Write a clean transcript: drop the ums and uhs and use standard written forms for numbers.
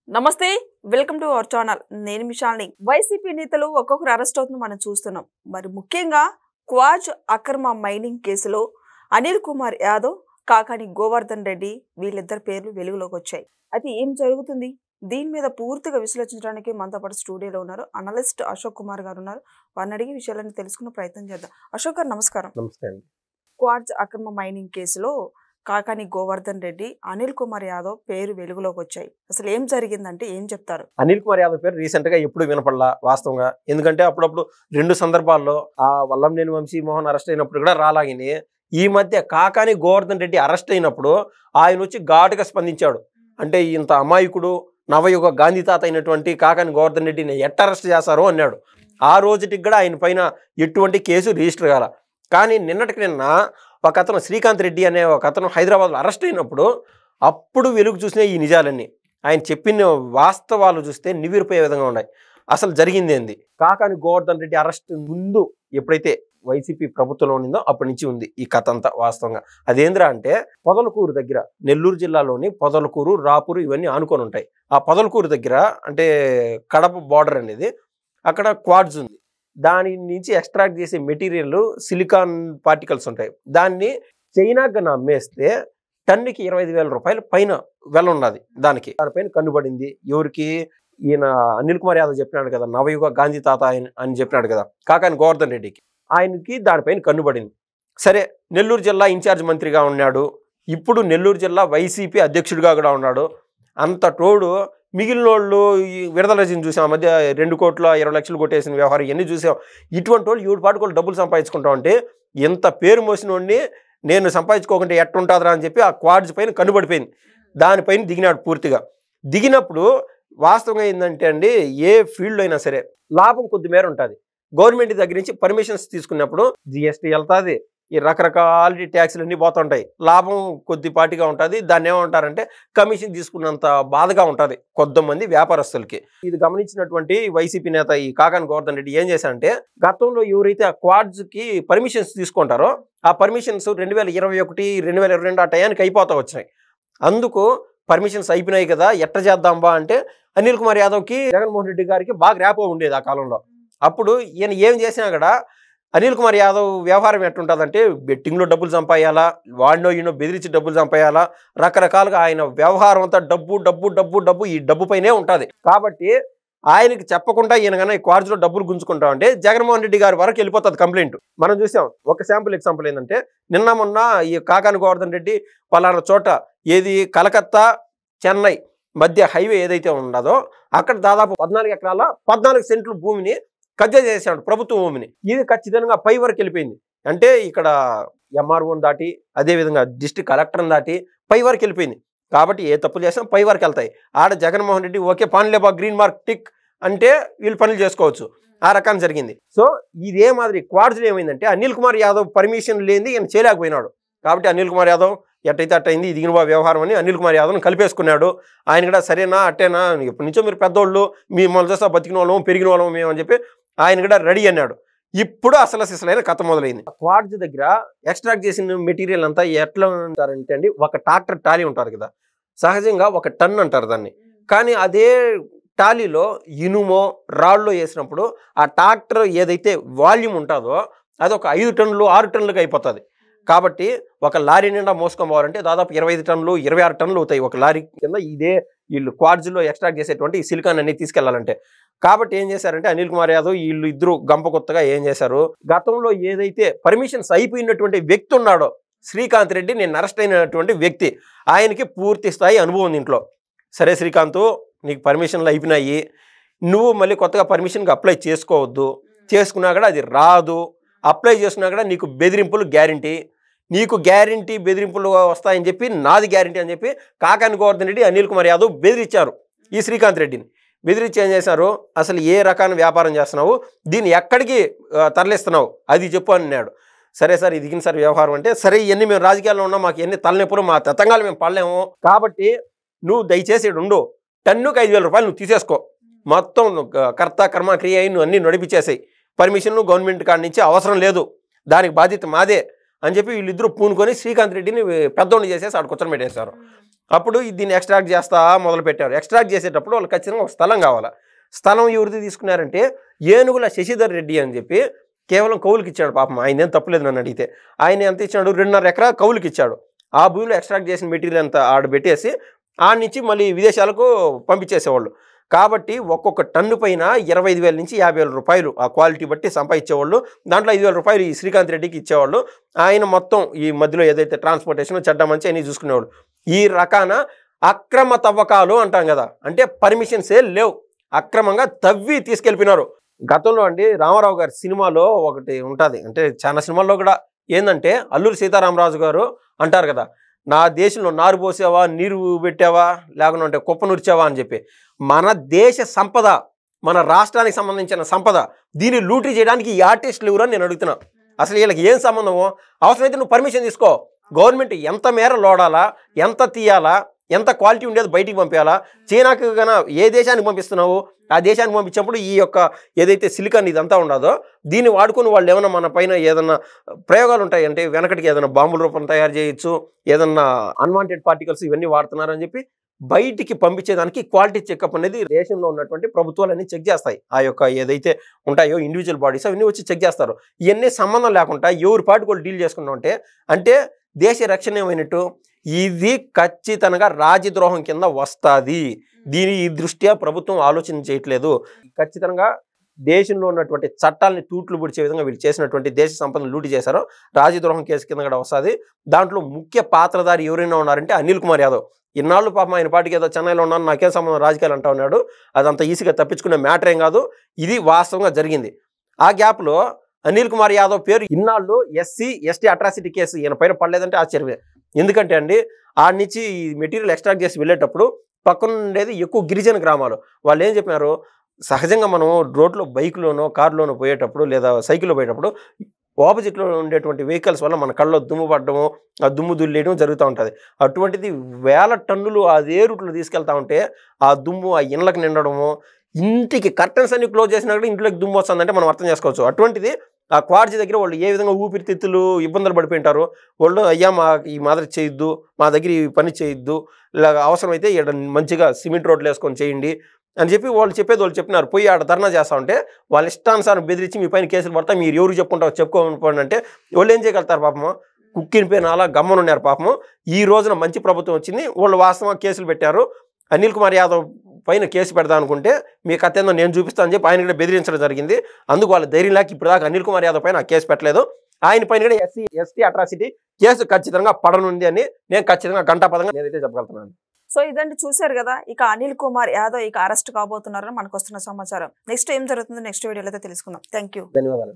నమస్తే welcome to our channel నేను మిషాల్ని YCP నేతలు ఒక్కొక్కరు అరెస్ట్ అవుతున్న మనం చూస్తున్నాం మరి ముఖ్యంగా క్వాజ్ అక్రమ మైనింగ్ కేసులో అనిల్ కుమార్ యాదవ్ కాకాని గోవర్ధన్ రెడ్డి వీళ్ళిద్దరు పేర్లు వెలుగులోకి వచ్చాయి అయితే ఏం జరుగుతుంది దీని మీద పూర్తిగా విశ్లేషించడానికి మనతో పాటు స్టూడియోలో ఉన్నారు అనలిస్ట్ అశోక్ కుమార్ గారు ఉన్నారు వారిని అడిగి విషయాలను తెలుసుకునే ప్రయత్నం చేద్దాం అశోక్ గారు నమస్కారం నమస్తే అండి క్వాజ్ అక్రమ మైనింగ్ కేసులో కాకాని గోవర్ధన్ రెడ్డి అనిల్ కుమార్ యాదవ్ పేరు వెలుగులోకి వచ్చాయి అసలు ఏం జరిగిందంటే ఏం చెప్తారు అనిల్ కుమార్ యాదవ్ పేరు రీసెంట్ గా ఎప్పుడు వినపడలా వాస్తవంగా ఎందుకంటే అప్పుడప్పుడు రెండు సందర్భాల్లో ఆ వల్లంనేని వంశీమోహన్ అరెస్ట్ అయినప్పుడు కూడా రాలాగిని ఈ మధ్య కాకాని గోవర్ధన్ రెడ్డి అరెస్ట్ అయినప్పుడు ఆయన వచ్చి ఘాటుగా స్పందించాడు అంటే ఇంత అమాయకుడు నవయుగ గాంధీ తాత అయినటువంటి కాకాని గోవర్ధన్ రెడ్డిని ఎట్ట అరెస్ట్ చేశారో అన్నాడు ఆ రోజుటికి కూడా ఆయన పైన ఎటువంటి కేసు రిజిస్టర్ కాల కానీ నిన్నటికి నిన్న ఒక అతను శ్రీకాంత్ రెడ్డి అనే ఒక అతను హైదరాబాద్లో అరెస్ట్ అయినప్పుడు అప్పుడు వెలుగు చూసిన ఈ నిజాలన్నీ ఆయన చెప్పిన వాస్తవాలు చూస్తే నివిరిపోయే విధంగా ఉన్నాయి అసలు జరిగింది ఏంది కాకాని గోవర్ధన్ రెడ్డి అరెస్ట్ ముందు ఎప్పుడైతే వైసీపీ ప్రభుత్వంలో ఉండిందో అప్పటి నుంచి ఉంది ఈ కథ అంతా వాస్తవంగా అదేంద్రా అంటే పొదలకూరు దగ్గర నెల్లూరు జిల్లాలోని పొదలకూరు రాపూరు ఇవన్నీ ఆనుకొని ఉంటాయి ఆ పొదలకూరు దగ్గర అంటే కడప బార్డర్ అనేది అక్కడ క్వాడ్స్ ఉంది దాని నుంచి ఎక్స్ట్రాక్ట్ చేసే మెటీరియల్ సిలికాన్ పార్టికల్స్ ఉంటాయి దాన్ని చైనాకి అమ్మేస్తే టన్నుకి 25,000 రూపాయలు పైన వెల ఉన్నది దానిపైన కన్నుబడింది ఎవరికి ఈయన అనిల్ కుమార్ యాదవ్ చెప్పినాడు కదా నవయుగ గాంధీ తాత అని చెప్పినాడు కదా కాకాని గోవర్ధన్ రెడ్డికి ఆయనకి దానిపైన కన్నుబడింది సరే నెల్లూరు జిల్లా ఇన్ఛార్జ్ మంత్రిగా ఉన్నాడు ఇప్పుడు నెల్లూరు జిల్లా వైసీపీ అధ్యక్షుడిగా కూడా ఉన్నాడు అంత తోడు మిగిలిన వాళ్ళు ఈ విడుదల రజని చూసాం ఆ మధ్య 2,20,00,000 కొట్టేసిన వ్యవహారం ఇవన్నీ చూసాం ఇటువంటి వాళ్ళు ఈడు పాటుకోళ్ళు డబ్బులు సంపాదించుకుంటాం అంటే ఎంత పేరు మోసిన వాడిని నేను సంపాదించుకోకుంటే ఎట్టుంటుందిరా అని చెప్పి ఆ క్వాడ్స్ పైన కన్నుబడిపోయింది దానిపైన దిగినాడు పూర్తిగా దిగినప్పుడు వాస్తవంగా ఏంటంటే అండి ఏ ఫీల్డ్ అయినా సరే లాభం కొద్ది మేర ఉంటుంది గవర్నమెంట్ దగ్గర నుంచి పర్మిషన్స్ తీసుకున్నప్పుడు జిఎస్టీ వెళ్తుంది ఈ రకరకాల ట్యాక్స్లు అన్నీ పోతుంటాయి లాభం కొద్దిపాటిగా ఉంటుంది దాన్ని ఏమంటారంటే కమిషన్ తీసుకున్నంత బాధగా ఉంటుంది కొంతమంది వ్యాపారస్తులకి ఇది గమనించినటువంటి వైసీపీ నేత ఈ కాకాని గోవర్ధన్ రెడ్డి ఏం చేశారంటే గతంలో ఎవరైతే ఆ క్వాడ్స్కి పర్మిషన్స్ తీసుకుంటారో ఆ పర్మిషన్స్ 2021 2022 ఆ టయానికి అయిపోతా వచ్చినాయి అందుకు పర్మిషన్స్ అయిపోయినాయి కదా ఎట్ట చేద్దాంబా అంటే అనిల్ కుమార్ యాదవ్కి జగన్మోహన్ రెడ్డి గారికి బాగా ర్యాపో ఉండేది ఆ కాలంలో అప్పుడు ఈయన ఏం చేసినా కూడా అనిల్ కుమార్ యాదవ్ వ్యవహారం ఎట్టుంటుందంటే బెట్టింగ్లో డబ్బులు సంపాయాలా వాడినో ఈయనో బెదిరించి డబ్బులు సంపాయాలా రకరకాలుగా ఆయన వ్యవహారం అంతా డబ్బు డబ్బు డబ్బు డబ్బు ఈ డబ్బు పైనే ఉంటుంది కాబట్టి ఆయనకి చెప్పకుండా ఈయన కన్నా ఈ క్వార్జ్లో డబ్బులు గుంజుకుంటా అంటే జగన్మోహన్ రెడ్డి గారి వరకు వెళ్ళిపోతుంది కంప్లైంట్ మనం చూసాం ఒక శాంపుల్ ఎగ్జాంపుల్ ఏంటంటే నిన్న మొన్న ఈ కాకాని గోవర్ధన్ రెడ్డి పలానా చోట ఏది కలకత్తా చెన్నై మధ్య హైవే ఏదైతే ఉన్నదో అక్కడ దాదాపు 14 ఎకరాల 14 సెంట్లు భూమిని కబ్జా చేశాడు ప్రభుత్వ భూమిని ఇది ఖచ్చితంగా పై వరకు వెళ్ళిపోయింది అంటే ఇక్కడ ఎంఆర్ఓని దాటి అదేవిధంగా డిస్ట్రిక్ట్ కలెక్టర్ని దాటి పై వరకు వెళ్ళిపోయింది కాబట్టి ఏ తప్పులు చేసినా పై వరకు వెళ్తాయి ఆడ జగన్మోహన్ రెడ్డి ఓకే పనిలేబా గ్రీన్ మార్క్ టిక్ అంటే వీళ్ళు పనులు చేసుకోవచ్చు ఆ రకాన్ని జరిగింది సో ఇదే మాదిరి క్వాడ్స్లో ఏమైందంటే అనిల్ కుమార్ యాదవ్ పర్మిషన్ లేనిది ఈయన చేయలేకపోయినాడు కాబట్టి అనిల్ కుమార్ యాదవ్ ఎట్టయితే అట్టయింది ఇది దిగిన వ్యవహారం అని అనిల్ కుమార్ యాదవ్ని కలిపేసుకున్నాడు ఆయన కూడా సరేనా అట్టేనా ఎప్పటి నుంచో మీరు పెద్దోళ్ళు మీ మొదలు చేస్తా బతికిన వాళ్ళం పెరిగిన వాళ్ళం మేము అని చెప్పి ఆయన కూడా రెడీ అన్నాడు ఇప్పుడు అసలు సిసలైన కథ మొదలైంది క్వాడ్స్ దగ్గర ఎక్స్ట్రాక్ట్ చేసిన మెటీరియల్ అంతా ఎట్లా ఉంటారంటే అండి ఒక ట్రాక్టర్ టాలీ ఉంటారు కదా సహజంగా ఒక టన్ అంటారు దాన్ని కానీ అదే టాలీలో ఇనుమో రాళ్ళలో వేసినప్పుడు ఆ ట్రాక్టర్ ఏదైతే వాల్యూమ్ ఉంటుందో అది ఒక 5 టన్నులు 6 టన్నులుగా అయిపోతుంది కాబట్టి ఒక లారీ నిండా మోసుకొని పోవాలంటే దాదాపు 25 టన్నులు 26 టన్నులు అవుతాయి ఒక లారీ కింద ఇదే వీళ్ళు క్వాడ్స్లో ఎక్స్ట్రాక్ట్ చేసేటువంటి ఈ సిలికాన్ అన్ని తీసుకెళ్లాలంటే కాబట్టి ఏం చేశారంటే అనిల్ కుమార్ యాదవ్ వీళ్ళు ఇద్దరు గంప కొత్తగా ఏం చేశారు గతంలో ఏదైతే పర్మిషన్స్ అయిపోయినటువంటి వ్యక్తి ఉన్నాడో శ్రీకాంత్ రెడ్డి నేను అరెస్ట్ అయినటువంటి వ్యక్తి ఆయనకి పూర్తి స్థాయి అనుభవం దీంట్లో సరే శ్రీకాంత్ నీకు పర్మిషన్లు అయిపోయినాయి నువ్వు మళ్ళీ కొత్తగా పర్మిషన్కి అప్లై చేసుకోవద్దు చేసుకున్నా కూడా అది రాదు అప్లై చేసుకున్నా కూడా నీకు బెదిరింపులు గ్యారంటీ నీకు గ్యారంటీ బెదిరింపులు వస్తాయని చెప్పి నాది గ్యారంటీ అని చెప్పి కాకాని గోవర్ధన్ రెడ్డి అనిల్ కుమార్ యాదవ్ బెదిరించారు ఈ శ్రీకాంత్ రెడ్డిని బెదిరించి ఏం చేశారు అసలు ఏ రకాన వ్యాపారం చేస్తున్నావు దీన్ని ఎక్కడికి తరలిస్తున్నావు అది చెప్పు అన్నాడు సరే సార్ ఇది దిగిన సార్ వ్యవహారం అంటే సరే ఇవన్నీ మేము రాజకీయాల్లో ఉన్నాం మాకు ఎన్ని తలనొప్పులు మా తతంగాలు మేము పడలేము కాబట్టి నువ్వు దయచేసి ఉండు టన్నుకి 5,000 రూపాయలు నువ్వు తీసేసుకో మొత్తం కర్త కర్మ క్రియ నువ్వు అన్నీ నడిపించేసాయి పర్మిషన్ గవర్నమెంట్ కాడి నుంచి అవసరం లేదు దానికి బాధ్యత మాదే అని చెప్పి వీళ్ళిద్దరూ పూనుకొని శ్రీకాంత్ రెడ్డిని పెద్దోడిని చేసేసి ఆడ కూర్చొని పెట్టేశారు. అప్పుడు దీన్ని ఎక్స్ట్రాక్ట్ చేస్తా మొదలు పెట్టారు. ఎక్స్ట్రాక్ట్ చేసేటప్పుడు వాళ్ళు ఖచ్చితంగా ఒక స్థలం కావాలి. స్థలం ఎవరిది తీసుకున్నారంటే ఏనుగుల శశిధర్ రెడ్డి అని చెప్పి కేవలం కౌలుకి ఇచ్చాడు. పాపం ఆయన ఏం తప్పులేదు నన్ను అడిగితే. ఆయన ఎంత ఇచ్చాడు, 2.5 ఎకరా కౌలుకి ఇచ్చాడు. ఆ భూమిలో ఎక్స్ట్రాక్ట్ చేసిన మెటీరియల్ అంతా ఆడ పెట్టేసి ఆడ నుంచి మళ్ళీ విదేశాలకు పంపించేసేవాళ్ళు. కాబట్టి ఒక్కొక్క టన్ను పైన 25,000 నుంచి 50,000 రూపాయలు ఆ క్వాలిటీ బట్టి సంపాదించేవాళ్ళు. దాంట్లో 5,000 రూపాయలు ఈ శ్రీకాంత్ రెడ్డికి ఇచ్చేవాళ్ళు. ఆయన మొత్తం ఈ మధ్యలో ఏదైతే ట్రాన్స్పోర్టేషన్ చెడ్డ మంచి అన్నీ చూసుకునేవాళ్ళు. ఈ రకాన అక్రమ తవ్వకాలు అంటాం కదా, అంటే పర్మిషన్సే లేవు, అక్రమంగా తవ్వి తీసుకెళ్ళిపోయినారు. గతంలో అండి రామారావు గారి సినిమాలో ఒకటి ఉంటుంది, అంటే చాలా సినిమాల్లో కూడా ఏంటంటే అల్లూరి సీతారామరాజు గారు అంటారు కదా, నా దేశంలో నారు పోసావా, నీరు పెట్టావా, లేకుంటే కుప్ప నురిచావా అని చెప్పి. మన దేశ సంపద, మన రాష్ట్రానికి సంబంధించిన సంపద, దీన్ని లూటీ చేయడానికి ఈ ఆర్టిస్టులు ఎవరని నేను అడుగుతున్నా. అసలు వీళ్ళకి ఏం సంబంధమో? అవసరమైతే నువ్వు పర్మిషన్ తీసుకో. గవర్నమెంట్ ఎంత మేర లోడాలా, ఎంత తీయాలా, ఎంత క్వాలిటీ ఉండేది బయటికి పంపించాలా. చైనాకి కన్నా ఏ దేశానికి పంపిస్తున్నావు, ఆ దేశానికి పంపించినప్పుడు ఈ యొక్క ఏదైతే సిలికాన్ ఇదంతా ఉండదో దీన్ని వాడుకొని వాళ్ళు ఏమైనా మన పైన ఏదన్నా ప్రయోగాలు ఉంటాయి అంటే వెనకటికి ఏదైనా బాంబుల రూపం తయారు చేయొచ్చు, ఏదన్నా అన్వాంటెడ్ పార్టికల్స్ ఇవన్నీ వాడుతున్నారని చెప్పి బయటికి పంపించేదానికి క్వాలిటీ చెకప్ అనేది దేశంలో ఉన్నటువంటి ప్రభుత్వాలన్నీ చెక్ చేస్తాయి. ఆ యొక్క ఏదైతే ఉంటాయో ఇండివిజువల్ బాడీస్ అవన్నీ వచ్చి చెక్ చేస్తారు. ఇవన్నీ సంబంధం లేకుండా ఎవరి పార్టీ వాళ్ళు డీల్ చేసుకుంటా అంటే దేశ రక్షణ ఏమైనట్టు? ఇది ఖచ్చితంగా రాజద్రోహం కింద వస్తుంది. దీని ఈ దృష్ట్యా ప్రభుత్వం ఆలోచన చేయట్లేదు. ఖచ్చితంగా దేశంలో ఉన్నటువంటి చట్టాలని తూట్లు పొడిచే విధంగా వీళ్ళు చేసినటువంటి దేశ సంపదను లూటీ చేశారో రాజద్రోహం కేసు కింద కూడా వస్తుంది. దాంట్లో ముఖ్య పాత్రధారి ఎవరైనా ఉన్నారంటే అనిల్ కుమార్ యాదవ్. ఇన్నాళ్ళు పాపం ఆయన పార్టీకి ఏదో చెన్నైలో ఉన్నాను, నాకేం సంబంధం రాజకీయాలు అంటా ఉన్నాడు. అదంతా ఈజీగా తప్పించుకునే మ్యాటర్ ఏం కాదు, ఇది వాస్తవంగా జరిగింది. ఆ గ్యాప్లో అనిల్ కుమార్ యాదవ్ పేరు ఇన్నాళ్ళు SC/ST అట్రాసిటీ కేసు ఈయన పైన పడలేదంటే ఆశ్చర్యమే. ఎందుకంటే అండి ఆడ నుంచి ఈ మెటీరియల్ ఎక్స్ట్రాక్ట్ చేసి వెళ్ళేటప్పుడు పక్కన ఉండేది ఎక్కువ గిరిజన గ్రామాలు. వాళ్ళు ఏం చెప్పినారు, సహజంగా మనం రోడ్లో బైక్లోనో కార్లోనో పోయేటప్పుడు లేదా సైకిల్లో పోయేటప్పుడు ఆపోజిట్లో ఉండేటువంటి వెహికల్స్ వల్ల మన కళ్ళలో దుమ్ము పడడము, ఆ దుమ్ము దుల్లేయడం జరుగుతూ ఉంటుంది. అటువంటిది 1000 టన్నులు అదే రూట్లో తీసుకెళ్తా ఉంటే ఆ దుమ్ము ఆ ఇండ్లకు నిండడము, ఇంటికి కర్టన్స్ అన్ని క్లోజ్ చేసినా కూడా ఇంట్లోకి దుమ్ము వస్తుందంటే మనం అర్థం చేసుకోవచ్చు. అటువంటిది ఆ క్వార్జీ దగ్గర వాళ్ళు ఏ విధంగా ఊపిరితిత్తులు ఇబ్బందులు పడిపోయింటారు. వాళ్ళు అయ్యా ఈ మాదిరి చేయొద్దు, మా దగ్గర ఈ పని చేయొద్దు, ఇలా అవసరమైతే ఇక్కడ మంచిగా సిమెంట్ రోడ్లు వేసుకొని చేయండి అని చెప్పి వాళ్ళు చెప్పినారు. పోయి ఆడ ధర్నా చేస్తా ఉంటే వాళ్ళ ఇష్టానుసారం బెదిరించి మీ పైన కేసులు పడతా, మీరు ఎవరు చెప్పుకుంటారో చెప్పుకోండి అంటే వాళ్ళు ఏం చేయగలుగుతారు పాపము? కుక్కిన పైన అలా గమ్మనున్నారు పాపము. ఈ రోజున మంచి ప్రభుత్వం వచ్చింది, వాళ్ళు వాస్తవంగా కేసులు పెట్టారు. అనిల్ కుమార్ యాదవ్ పైన కేసు పెడదాం అనుకుంటే మీ కథ ఏందో నేను చూపిస్తాను అని చెప్పి ఆయన కూడా బెదిరించడం జరిగింది. అందుకు వాళ్ళ ధైర్యం లేక ఇప్పుడు దాకా అనిల్ కుమార్ యాదవ్ పైన కేసు పెట్టలేదు. ఆయన పైన కూడా SC/ST అట్రాసిటీ కేసు ఖచ్చితంగా పడనుంది అని నేను ఖచ్చితంగా ఘంటాపదంగా నేనైతే చెప్పగలుగుతున్నాను. సో ఇదండి, చూశారు కదా, ఇక అనిల్ కుమార్ యాదవ్ ఇక అరెస్ట్ కాబోతున్నారని మనకు వస్తున్న సమాచారం. నెక్స్ట్ ఏం జరుగుతుందో నెక్స్ట్ వీడియోలో అయితే తెలుసుకుందాం. Thank you. ధన్యవాదాలు.